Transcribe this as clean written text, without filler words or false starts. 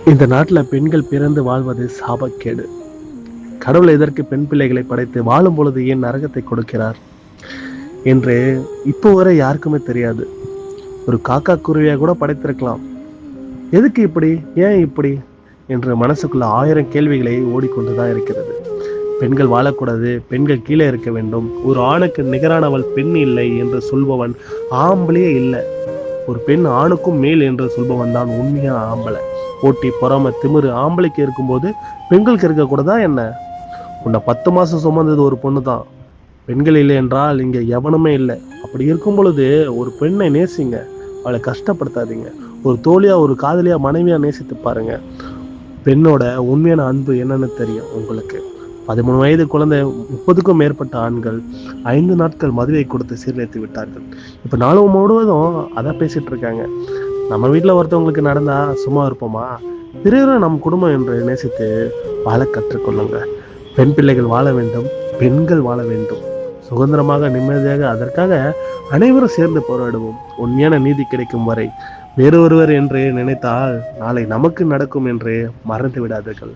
இந்த நாட்டுல பெண்கள் பிறந்து வாழ்வது சாபக்கேடு. கடவுள் எதற்கு பெண் பிள்ளைகளை படைத்து வாழும் பொழுது ஏன் நரகத்தை கொடுக்கிறார் என்று இப்போ வரை யாருக்குமே தெரியாது. ஒரு காக்கா குருவியா கூட படைத்திருக்கலாம். எதுக்கு இப்படி, ஏன் இப்படி என்று மனசுக்குள்ள ஆயிரம் கேள்விகளை ஓடிக்கொண்டுதான் இருக்கிறது. பெண்கள் வாழக்கூடாது, பெண்கள் கீழே இருக்க வேண்டும், ஒரு ஆணுக்கு நிகரானவள் பெண் இல்லை என்று சொல்பவன் ஆம்பளையே இல்லை. ஒரு பெண் ஆணுக்கும் மேல் என்று சொல்பவன் தான் உண்மையா ஆம்பளை. போட்டி பொறாம திமிரு ஆம்பளைக்கு இருக்கும்போது பெண்களுக்கு இருக்கக்கூடாதா என்ன? உன்னை 10 மாசம் சுமந்தது ஒரு பொண்ணு தான். பெண்கள் இல்லை என்றால் இங்க எவனுமே இல்லை. அப்படி இருக்கும் பொழுது ஒரு பெண்ணை நேசிங்க, அவளை கஷ்டப்படுத்தாதீங்க. ஒரு தோழியா, ஒரு காதலியா, மனைவியா நேசித்து பாருங்க. பெண்ணோட உண்மையான அன்பு என்னன்னு தெரியும் உங்களுக்கு. 13 வயது குழந்தை 30க்கும் மேற்பட்ட ஆண்கள் 5 நாட்கள் மதுவை கொடுத்து சீர்திருத்தி விட்டார்கள். இப்ப நாளு முழுவதும் அதான் பேசிட்டு இருக்காங்க. நம்ம வீட்டுல ஒருத்தவங்களுக்கு நடந்தா சும்மா இருப்போமா? பிறரும் நம் குடும்பம் என்று நேசித்து வாழ கற்றுக்கொள்ளுங்க. பெண் பிள்ளைகள் வாழ வேண்டும், பெண்கள் வாழ வேண்டும் சுதந்திரமாக, நிம்மதியாக. அதற்காக அனைவரும் சேர்ந்து போராடுவோம். உண்மையான நீதி கிடைக்கும் வரை வேறொருவர் என்று நினைத்தால் நாளை நமக்கு நடக்கும் என்று மறந்து விடாதீர்கள்.